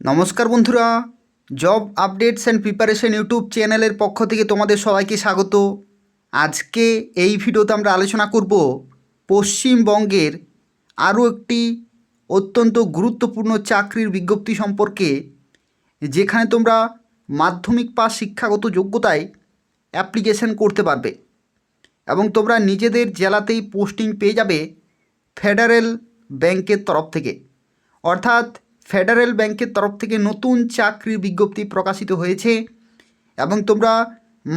নমস্কার বন্ধুরা, job updates and preparation YouTube চ্যানেলের পক্ষ থেকে তোমাদের সবাইকে স্বাগত। আজকে এই ভিডিওতে আমরা আলোচনা করব পশ্চিমবঙ্গের আরও একটি অত্যন্ত গুরুত্বপূর্ণ চাকরির বিজ্ঞপ্তি সম্পর্কে, যেখানে তোমরা মাধ্যমিক পাস শিক্ষাগত যোগ্যতায় অ্যাপ্লিকেশন করতে পারবে এবং তোমরা নিজেদের জেলাতেই পোস্টিং পেয়ে যাবে ফেডারেল ব্যাংকের তরফ থেকে। অর্থাৎ ফেডারেল ব্যাংকের তরফ থেকে নতুন চাকরির বিজ্ঞপ্তি প্রকাশিত হয়েছে এবং তোমরা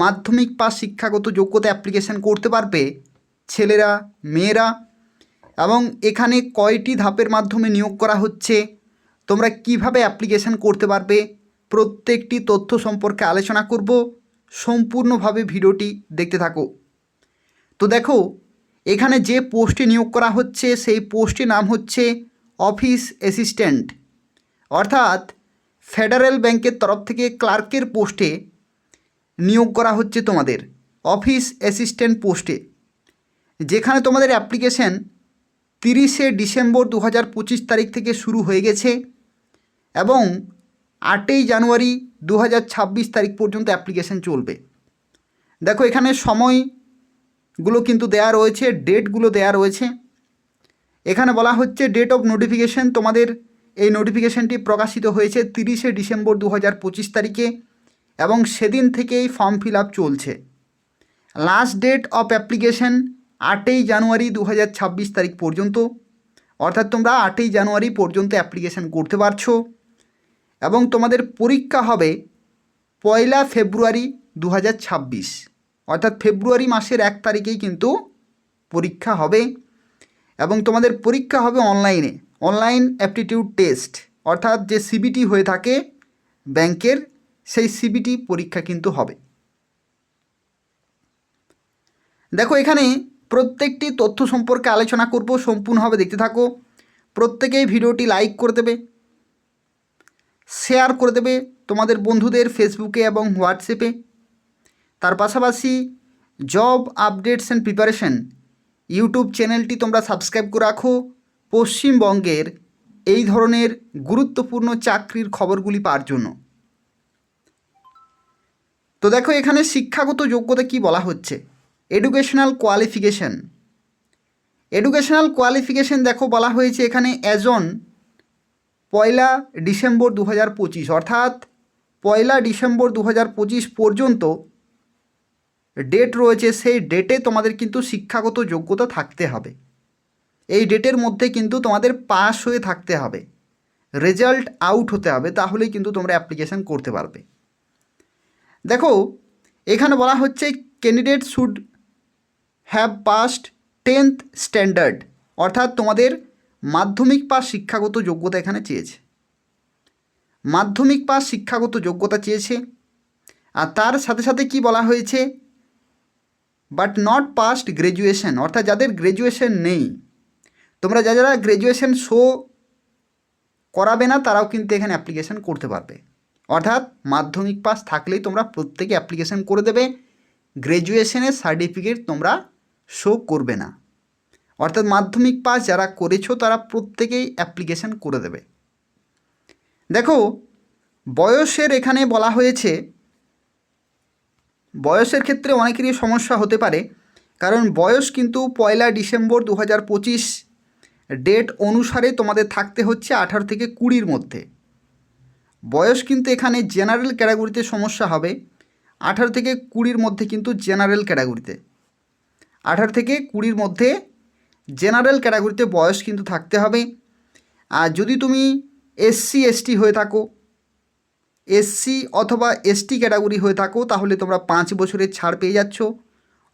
মাধ্যমিক পাস শিক্ষাগত যোগ্যতা অ্যাপ্লিকেশন করতে পারবে, ছেলেরা মেয়েরা। এবং এখানে কয়টি ধাপের মাধ্যমে নিয়োগ করা হচ্ছে, তোমরা কিভাবে অ্যাপ্লিকেশন করতে পারবে, প্রত্যেকটি তথ্য সম্পর্কে আলোচনা করব। সম্পূর্ণভাবে ভিডিওটি দেখতে থাকো। তো দেখো, এখানে যে পোস্টে নিয়োগ করা হচ্ছে সেই পোস্টের নাম হচ্ছে অফিস অ্যাসিস্ট্যান্ট। অর্থাৎ ফেডারেল ব্যাংকের তরফ থেকে ক্লার্কের পোস্টে নিয়োগ করা হচ্ছে তোমাদের অফিস অ্যাসিস্ট্যান্ট পোস্টে, যেখানে তোমাদের অ্যাপ্লিকেশন 30শে ডিসেম্বর 2025 তারিখ থেকে শুরু হয়ে গেছে এবং 8ই জানুয়ারি 2026 তারিখ পর্যন্ত অ্যাপ্লিকেশন চলবে। দেখো, এখানে সময়গুলো কিন্তু দেয়া রয়েছে, ডেটগুলো দেয়া রয়েছে। এখানে বলা হচ্ছে ডেট অফ নোটিফিকেশন, তোমাদের এই নোটিফিকেশানটি প্রকাশিত হয়েছে 30শে ডিসেম্বর 2025 তারিখে এবং সেদিন থেকেই ফর্ম ফিল আপ চলছে। লাস্ট ডেট অফ অ্যাপ্লিকেশন 8ই জানুয়ারি 2026 তারিখ পর্যন্ত। অর্থাৎ তোমরা 8ই জানুয়ারি পর্যন্ত অ্যাপ্লিকেশন করতে পারছো এবং তোমাদের পরীক্ষা হবে 1 ফেব্রুয়ারি 2026। অর্থাৎ ফেব্রুয়ারি মাসের 1 তারিখেই কিন্তু পরীক্ষা হবে এবং তোমাদের পরীক্ষা হবে অনলাইন অ্যাপটিটিউড টেস্ট। অর্থাৎ যে সিবিটি হয়ে থাকে ব্যাংকের, সেই সিবিটি পরীক্ষা কিন্তু হবে। দেখো, এখানে প্রত্যেকটি তথ্য সম্পর্কে আলোচনা করব, সম্পূর্ণভাবে দেখতে থাকো। প্রত্যেকেই ভিডিওটি লাইক করে দেবে, শেয়ার করে দেবে তোমাদের বন্ধুদের ফেসবুকে এবং হোয়াটসঅ্যাপে। তার পাশাপাশি job updates and preparation YouTube চ্যানেলটি তোমরা সাবস্ক্রাইব করে রাখো পশ্চিমবঙ্গের এই ধরনের গুরুত্বপূর্ণ চাকরির খবরগুলি পাওয়ার জন্য। তো দেখো, এখানে শিক্ষাগত যোগ্যতা কি বলা হচ্ছে, এডুকেশনাল কোয়ালিফিকেশন দেখো বলা হয়েছে এখানে অ্যাজ অন 1 ডিসেম্বর 2025। অর্থাৎ 1 ডিসেম্বর 2025 পর্যন্ত ডেট রয়েছে, সেই ডেটে তোমাদের কিন্তু শিক্ষাগত যোগ্যতা থাকতে হবে। এই ডেটের মধ্যে কিন্তু তোমাদের পাস হয়ে থাকতে হবে, রেজাল্ট আউট হতে হবে, তাহলেই কিন্তু তোমরা অ্যাপ্লিকেশান করতে পারবে। দেখো, এখানে বলা হচ্ছে candidate should have passed 10th standard. অর্থাৎ তোমাদের মাধ্যমিক পাস শিক্ষাগত যোগ্যতা এখানে চেয়েছে, মাধ্যমিক পাস শিক্ষাগত যোগ্যতা চেয়েছে। আর তার সাথে সাথে কি বলা হয়েছে, বাট নট পাস্ট গ্র্যাজুয়েশন। অর্থাৎ যাদের গ্র্যাজুয়েশন নেই, তোমরা যারা গ্র্যাজুয়েশন শো করাবে না, তারাও কিন্তু এখানে অ্যাপ্লিকেশান করতে পারবে। অর্থাৎ মাধ্যমিক পাস থাকলেই তোমরা প্রত্যেকে অ্যাপ্লিকেশান করে দেবে, গ্র্যাজুয়েশনের সার্টিফিকেট তোমরা শো করবে না। অর্থাৎ মাধ্যমিক পাস যারা করেছো তারা প্রত্যেকেই অ্যাপ্লিকেশান করে দেবে। দেখো, বয়সের এখানে বলা হয়েছে, বয়সের ক্ষেত্রে অনেকেরই সমস্যা হতে পারে, কারণ বয়স কিন্তু 1 ডিসেম্বর 2025 ডেট অনুসারে তোমাদের থাকতে হচ্ছে 18 থেকে 20-র মধ্যে। বয়স কিন্তু এখানে জেনারেল ক্যাটাগরিতে সমস্যা হবে, 18 থেকে 20-র মধ্যে কিন্তু জেনারেল ক্যাটাগরিতে, 18 থেকে 20-র মধ্যে জেনারেল ক্যাটাগরিতে বয়স কিন্তু থাকতে হবে। আর যদি তুমি SC ST হয়ে থাকো, SC অথবা ST ক্যাটাগরি হয়ে থাকো, তাহলে তোমরা 5 বছরের ছাড় পেয়ে যাচ্ছ।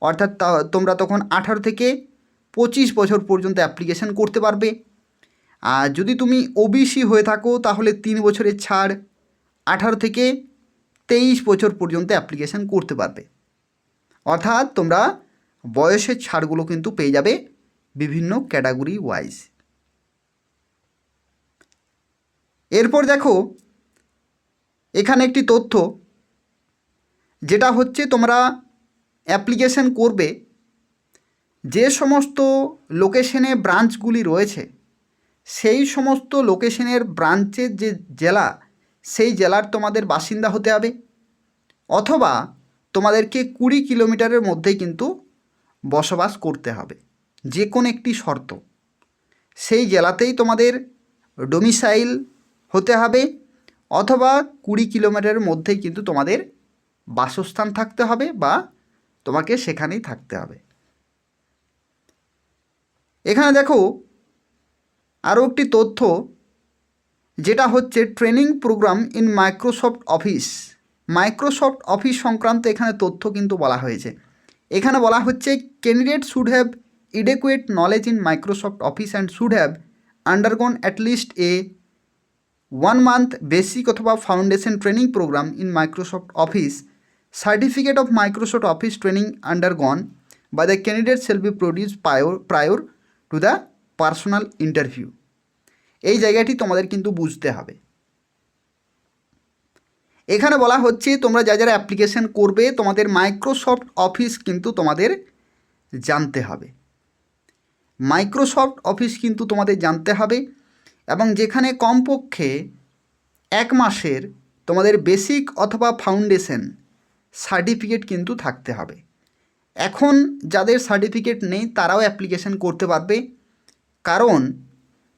অর্থাৎ তোমরা তখন 18 থেকে 25 বছর পর্যন্ত অ্যাপ্লিকেশান করতে পারবে। আর যদি তুমি OBC হয়ে থাকো, তাহলে 3 বছরের ছাড়, 18 থেকে 23 বছর পর্যন্ত অ্যাপ্লিকেশান করতে পারবে। অর্থাৎ তোমরা বয়সের ছাড়গুলো কিন্তু পেয়ে যাবে বিভিন্ন ক্যাটাগরি ওয়াইজ। এরপর দেখো, এখানে একটি তথ্য, যেটা হচ্ছে তোমরা অ্যাপ্লিকেশান করবে যে সমস্ত লোকেশনে ব্রাঞ্চগুলি রয়েছে, সেই সমস্ত লোকেশনের ব্রাঞ্চের যে জেলা, সেই জেলার তোমাদের বাসিন্দা হতে হবে, অথবা তোমাদেরকে 20 কিলোমিটারের মধ্যেই কিন্তু বসবাস করতে হবে। যে কোনো একটি শর্ত, সেই জেলাতেই তোমাদের ডোমিসাইল হতে হবে, অথবা 20 কিলোমিটারের মধ্যেই কিন্তু তোমাদের বাসস্থান থাকতে হবে, বা তোমাকে সেখানেই থাকতে হবে। এখানে দেখো আরও একটি তথ্য, যেটা হচ্ছে training programme in Microsoft Office. Microsoft Office সংক্রান্ত এখানে তথ্য কিন্তু বলা হয়েছে। এখানে বলা হচ্ছে candidate should have adequate knowledge in Microsoft Office and should have undergone at least a 1 month basic অথবা foundation training programme in Microsoft Office. Certificate of Microsoft Office training undergone by the candidate shall be produced prior to the personal interview। এই জায়গাটি তোমাদের কিন্তু বুঝতে হবে। এখানে বলা হচ্ছে তোমরা যারা অ্যাপ্লিকেশন করবে তোমাদের মাইক্রোসফট অফিস কিন্তু তোমাদের জানতে হবে। মাইক্রোসফট অফিস কিন্তু তোমাদের জানতে হবে, এবং যেখানে কমপক্ষে 1 মাসের তোমাদের বেসিক অথবা ফাউন্ডেশন সার্টিফিকেট কিন্তু থাকতে হবে। এখন যাদের সার্টিফিকেট নেই তারাও অ্যাপ্লিকেশন করতে পারবে, কারণ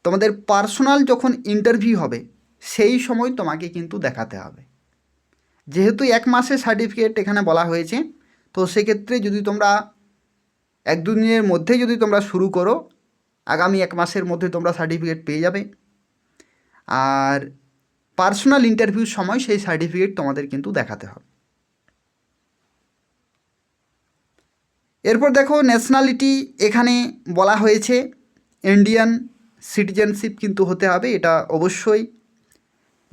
তোমাদের পার্সোনাল যখন ইন্টারভিউ হবে সেই সময় তোমাকে কিন্তু দেখাতে হবে। যেহেতু 1 মাসের সার্টিফিকেট এখানে বলা হয়েছে, তো সেক্ষেত্রে যদি তোমরা 1-2 দিনের মধ্যে যদি তোমরা শুরু করো, আগামী 1 মাসের মধ্যে তোমরা সার্টিফিকেট পেয়ে যাবে। আর পার্সোনাল ইন্টারভিউর সময় সেই সার্টিফিকেট তোমাদের কিন্তু দেখাতে হবে। এরপর দেখো ন্যাশনালিটি এখানে বলা হয়েছে ইন্ডিয়ান সিটিজেনশিপ কিন্তু হতে হবে, এটা অবশ্যই।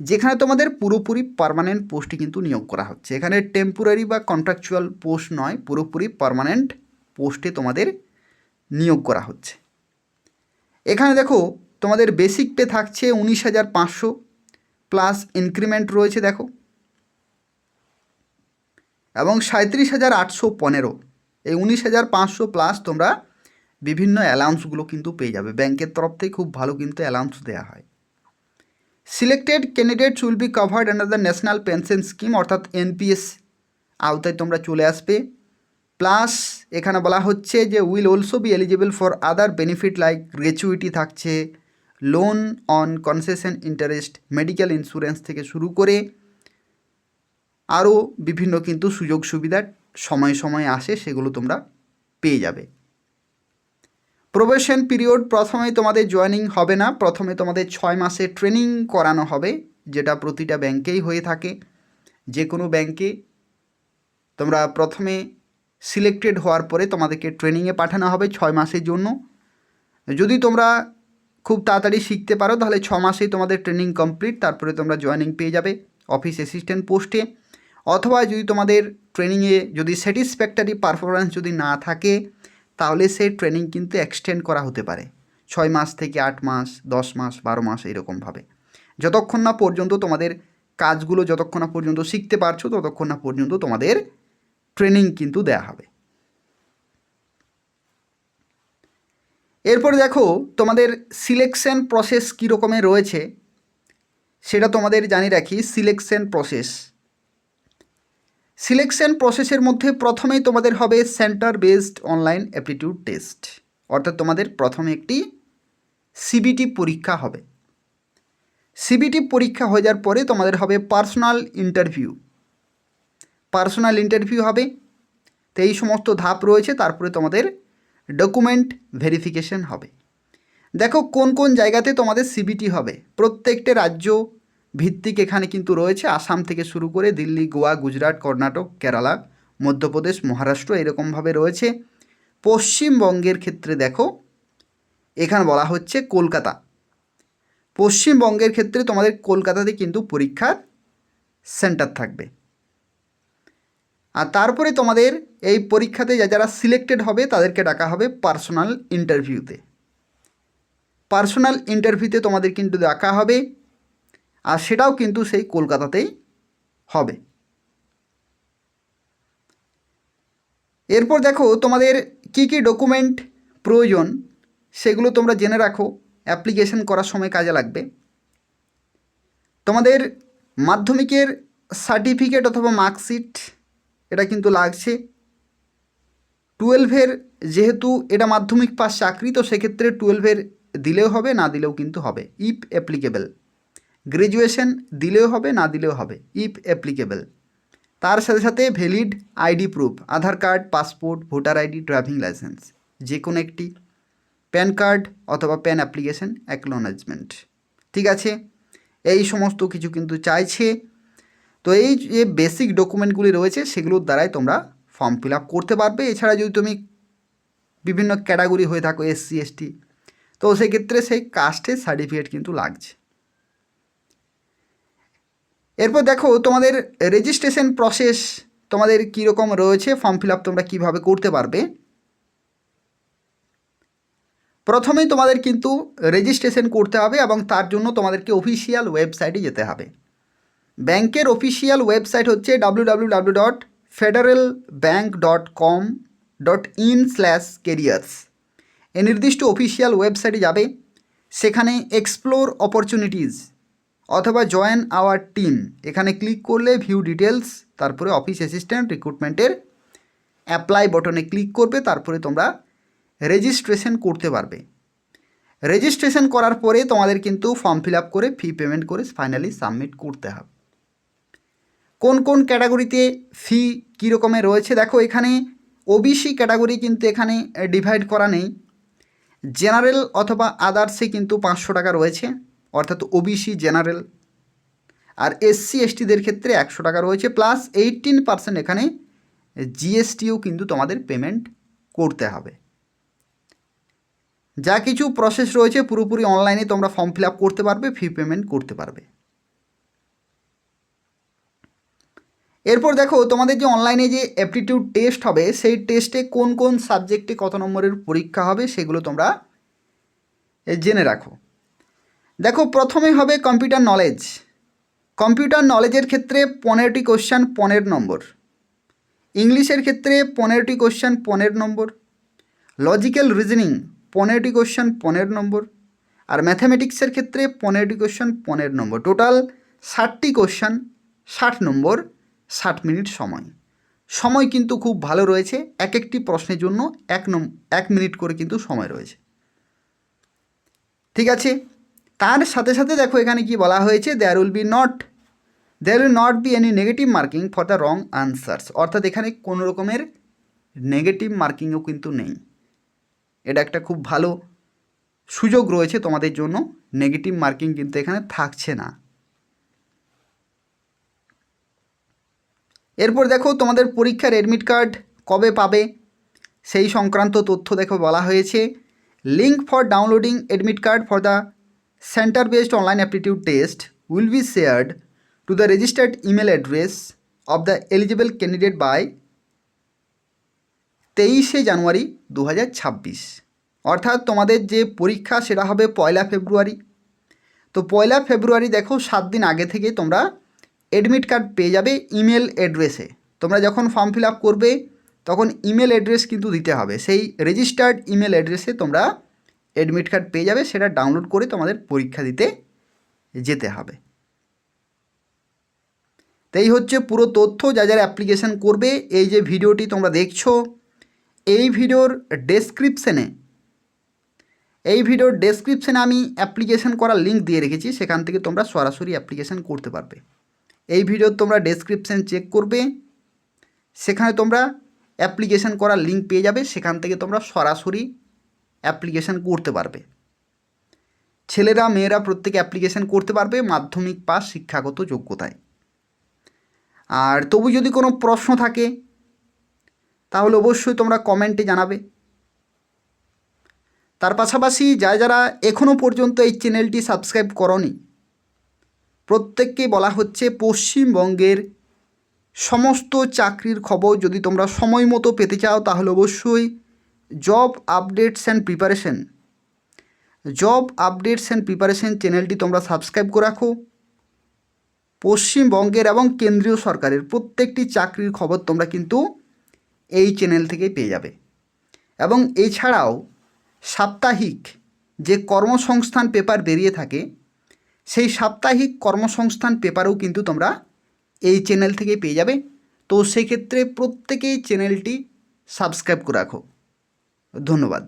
যেখানে তোমাদের পুরোপুরি পার্মানেন্ট পোস্টে কিন্তু নিয়োগ করা হচ্ছে। এখানে টেম্পোরারি বা কন্ট্রাকচুয়াল পোস্ট নয়, পুরোপুরি পার্মানেন্ট পোস্টে তোমাদের নিয়োগ করা হচ্ছে। এখানে দেখো তোমাদের বেসিক পে থাকছে 19,500 প্লাস ইনক্রিমেন্ট রয়েছে দেখো, এবং 37,815। এই 19,500 প্লাস তোমরা বিভিন্ন অ্যালাউন্সগুলো কিন্তু পেয়ে যাবে। ব্যাংকের তরফ থেকে খুব ভালো কিন্তু অ্যালাউন্স দেওয়া হয়। Selected candidates will be covered under the national pension scheme, অর্থাৎ এনপিএস আওতায় তোমরা চলে আসবে। প্লাস এখানে বলা হচ্ছে যে will also be eligible for other benefit like gratuity থাকছে, loan on concession interest, medical insurance থেকে শুরু করে আরও বিভিন্ন কিন্তু সুযোগ সুবিধা সময়ে সময়ে আসে, সেগুলো তোমরা পেয়ে যাবে। প্রবেশন পিরিয়ড, প্রথমে তোমাদের জয়েনিং হবে না, প্রথমে তোমাদের 6 মাসের ট্রেনিং করানো হবে, যেটা প্রতিটা ব্যাংকেই হয়ে থাকে। যে কোনো ব্যাংকে তোমরা প্রথমে সিলেক্টেড হওয়ার পরে তোমাদেরকে ট্রেনিংয়ে পাঠানো হবে 6 মাসের জন্য। যদি তোমরা খুব তাড়াতাড়ি শিখতে পারো তাহলে 6 মাসেই তোমাদের ট্রেনিং কমপ্লিট, তারপরে তোমরা জয়েনিং পেয়ে যাবে অফিস অ্যাসিস্ট্যান্ট পোস্টে। অথবা যদি তোমাদের ট্রেনিংয়ে যদি স্যাটিসফ্যাক্টরি পারফরম্যান্স যদি না থাকে, তাহলে সেই ট্রেনিং কিন্তু এক্সটেন্ড করা হতে পারে 6 মাস থেকে 8 মাস, 10 মাস, 12 মাস এরকমভাবে, যতক্ষণ না পর্যন্ত তোমাদের কাজগুলো যতক্ষণ না পর্যন্ত শিখতে পারছো ততক্ষণ না পর্যন্ত তোমাদের ট্রেনিং কিন্তু দেয়া হবে। এরপর দেখো তোমাদের সিলেকশন প্রসেস কী রকমের রয়েছে সেটা তোমাদের জানিয়ে রাখি। সিলেকশন প্রসেসের মধ্যে প্রথমেই তোমাদের হবে centre based online aptitude test, অর্থাৎ তোমাদের প্রথমে একটি সিবিটি পরীক্ষা হবে। সিবিটি পরীক্ষা হয়ে যাওয়ার পরে তোমাদের হবে পার্সোনাল ইন্টারভিউ হবে। তো এই সমস্ত ধাপ রয়েছে। তারপরে তোমাদের ডকুমেন্ট ভেরিফিকেশন হবে। দেখো কোন কোন জায়গাতে তোমাদের সিবিটি হবে, প্রত্যেকটা রাজ্য ভিত্তিক এখানে কিন্তু রয়েছে। আসাম থেকে শুরু করে দিল্লি, গোয়া, গুজরাট, কর্ণাটক, কেরালা, মধ্যপ্রদেশ, মহারাষ্ট্র এরকমভাবে রয়েছে। পশ্চিমবঙ্গের ক্ষেত্রে দেখো এখানে বলা হচ্ছে কলকাতা। পশ্চিমবঙ্গের ক্ষেত্রে তোমাদের কলকাতাতে কিন্তু পরীক্ষার সেন্টার থাকবে। আর তারপরে তোমাদের এই পরীক্ষাতে যারা সিলেক্টেড হবে তাদেরকে ডাকা হবে পার্সোনাল ইন্টারভিউতে তোমাদের কিন্তু ডাকা হবে, আর সেটাও কিন্তু সেই কলকাতাতেই হবে। এরপর দেখো তোমাদের কি কি ডকুমেন্ট প্রয়োজন সেগুলো তোমরা জেনে রাখো, অ্যাপ্লিকেশন করার সময় কাজে লাগবে। তোমাদের মাধ্যমিকের সার্টিফিকেট অথবা মার্কশিট এটা কিন্তু লাগছে। 12-এর যেহেতু এটা মাধ্যমিক পাস চাকরি, তো সেক্ষেত্রে 12-এর দিলেও হবে, না দিলেও কিন্তু হবে, ইফ অ্যাপ্লিকেবল। গ্র্যাজুয়েশন দিলেও হবে, না দিলেও হবে, ইফ অ্যাপ্লিকেবল। তার সাথে সাথে valid ID proof, Aadhaar card, passport, voter ID, driving licence, যে কোনো একটি, প্যান কার্ড অথবা প্যান অ্যাপ্লিকেশন অ্যাকনোলেজমেন্ট। ঠিক আছে, এই সমস্ত কিছু কিন্তু চাইছে। তো এই যে বেসিক ডকুমেন্টগুলি রয়েছে সেগুলোর দ্বারাই তোমরা ফর্ম ফিল আপ করতে পারবে। এছাড়া যদি তুমি বিভিন্ন ক্যাটাগরি হয়ে থাকো, SC ST, তো সেক্ষেত্রে সেই কাস্টের সার্টিফিকেট কিন্তু লাগছে। এরপর দেখো তোমাদের রেজিস্ট্রেশন প্রসেস তোমাদের কীরকম রয়েছে, ফর্ম ফিল আপ তোমরা কীভাবে করতে পারবে। প্রথমেই তোমাদের কিন্তু রেজিস্ট্রেশন করতে হবে এবং তার জন্য তোমাদেরকে অফিসিয়াল ওয়েবসাইটে যেতে হবে। ব্যাংকের অফিসিয়াল ওয়েবসাইট হচ্ছে www.federalbank.com.in/careers। এই নির্দিষ্ট অফিসিয়াল ওয়েবসাইটে যাবে, সেখানে এক্সপ্লোর অপরচুনিটিস অথবা জয়েন আওয়ার টিম এখানে ক্লিক করলে ভিউ ডিটেলস, তারপরে অফিস অ্যাসিস্ট্যান্ট রিক্রুটমেন্টের অ্যাপ্লাই বটনে ক্লিক করবে, তারপরে তোমরা রেজিস্ট্রেশন করতে পারবে। রেজিস্ট্রেশন করার পরে তোমাদের কিন্তু ফর্ম ফিল আপ করে ফি পেমেন্ট করে ফাইনালি সাবমিট করতে হবে। কোন কোন ক্যাটাগরিতে ফি কী রকমের রয়েছে দেখো, এখানে ওবিসি ক্যাটাগরি কিন্তু এখানে ডিভাইড করা নেই। জেনারেল অথবা আদার্সে কিন্তু 500 টাকা রয়েছে, অর্থাৎ ওবিসি, জেনারেল। আর SC STদের ক্ষেত্রে 100 টাকা রয়েছে, প্লাস 18% এখানে GSTও কিন্তু তোমাদের পেমেন্ট করতে হবে। যা কিছু প্রসেস রয়েছে পুরোপুরি অনলাইনে তোমরা ফর্ম ফিল আপ করতে পারবে, ফি পেমেন্ট করতে পারবে। এরপর দেখো তোমাদের যে অনলাইনে যে অ্যাপটিটিউড টেস্ট হবে, সেই টেস্টে কোন কোন সাবজেক্টে কত নম্বরের পরীক্ষা হবে সেগুলো তোমরা জেনে রাখো। দেখো প্রথমে হবে কম্পিউটার নলেজ। কম্পিউটার নলেজের ক্ষেত্রে 15টি কোশ্চেন 15 নম্বর, ইংলিশের ক্ষেত্রে 15টি কোশ্চেন 15 নম্বর, লজিক্যাল রিজনিং 15টি কোশ্চেন 15 নম্বর, আর ম্যাথামেটিক্সের ক্ষেত্রে 15টি কোশ্চেন 15 নম্বর। টোটাল 60টি কোশ্চেন, 60 নম্বর, 60 মিনিট সময়। সময় কিন্তু খুব ভালো রয়েছে, এক একটি প্রশ্নের জন্য 1 মিনিট করে কিন্তু সময় রয়েছে। ঠিক আছে, তার সাথে সাথে দেখো এখানে কি বলা হয়েছে, there will not be any negative marking for the wrong answers. অর্থাৎ এখানে কোনো রকমের নেগেটিভ মার্কিংও কিন্তু নেই। এটা একটা খুব ভালো সুযোগ রয়েছে তোমাদের জন্য, নেগেটিভ মার্কিং কিন্তু এখানে থাকছে না। এরপর দেখো তোমাদের পরীক্ষার অ্যাডমিট কার্ড কবে পাবে সেই সংক্রান্ত তথ্য দেখো বলা হয়েছে। Link for downloading admit card for the centre based online aptitude test will be shared to the registered email address of the eligible candidate by 23শে জানুয়ারি 2026। অর্থাৎ তোমাদের যে পরীক্ষা সেটা হবে 1 ফেব্রুয়ারি। তো 1 ফেব্রুয়ারি দেখো 7 দিন আগে থেকে তোমরা অ্যাডমিট কার্ড পেয়ে যাবে ইমেল অ্যাড্রেসে। তোমরা যখন ফর্ম ফিল আপ করবে তখন ইমেল অ্যাড্রেস কিন্তু দিতে হবে, সেই রেজিস্টার্ড ইমেল অ্যাড্রেসে তোমরা অ্যাডমিট কার্ড পেয়ে যাবে, সেটা ডাউনলোড করে তোমাদের পরীক্ষা দিতে যেতে হবে। তো এই হচ্ছে পুরো তথ্য। যা যারা অ্যাপ্লিকেশান করবে, এই যে ভিডিওটি তোমরা দেখছো, এই ভিডিওর ডেসক্রিপশানে আমি অ্যাপ্লিকেশান করার লিঙ্ক দিয়ে রেখেছি, সেখান থেকে তোমরা সরাসরি অ্যাপ্লিকেশান করতে পারবে। এই ভিডিওর তোমরা ডেসক্রিপশান চেক করবে, সেখানে তোমরা অ্যাপ্লিকেশান করার লিঙ্ক পেয়ে যাবে, সেখান থেকে তোমরা সরাসরি অ্যাপ্লিকেশান করতে পারবে। ছেলেরা মেয়েরা প্রত্যেকে অ্যাপ্লিকেশান করতে পারবে মাধ্যমিক পাস শিক্ষাগত যোগ্যতায়। আর তবু যদি কোনো প্রশ্ন থাকে তাহলে অবশ্যই তোমরা কমেন্টে জানাবে। তার পাশাপাশি যারা এখনও পর্যন্ত এই চ্যানেলটি সাবস্ক্রাইব করোনি, প্রত্যেককে বলা হচ্ছে পশ্চিমবঙ্গের সমস্ত চাকরির খবর যদি তোমরা সময় মতো পেতে চাও তাহলে অবশ্যই জব আপডেটস অ্যান্ড প্রিপারেশন চ্যানেলটি তোমরা সাবস্ক্রাইব করে রাখো। পশ্চিমবঙ্গের এবং কেন্দ্রীয় সরকারের প্রত্যেকটি চাকরির খবর তোমরা কিন্তু এই চ্যানেল থেকেই পেয়ে যাবে। এবং এছাড়াও সাপ্তাহিক যে কর্মসংস্থান পেপার বেরিয়ে থাকে, সেই সাপ্তাহিক কর্মসংস্থান পেপারও কিন্তু তোমরা এই চ্যানেল থেকে পেয়ে যাবে। তো সেক্ষেত্রে প্রত্যেকেই চ্যানেলটি সাবস্ক্রাইব করে রাখো। ধন্যবাদ।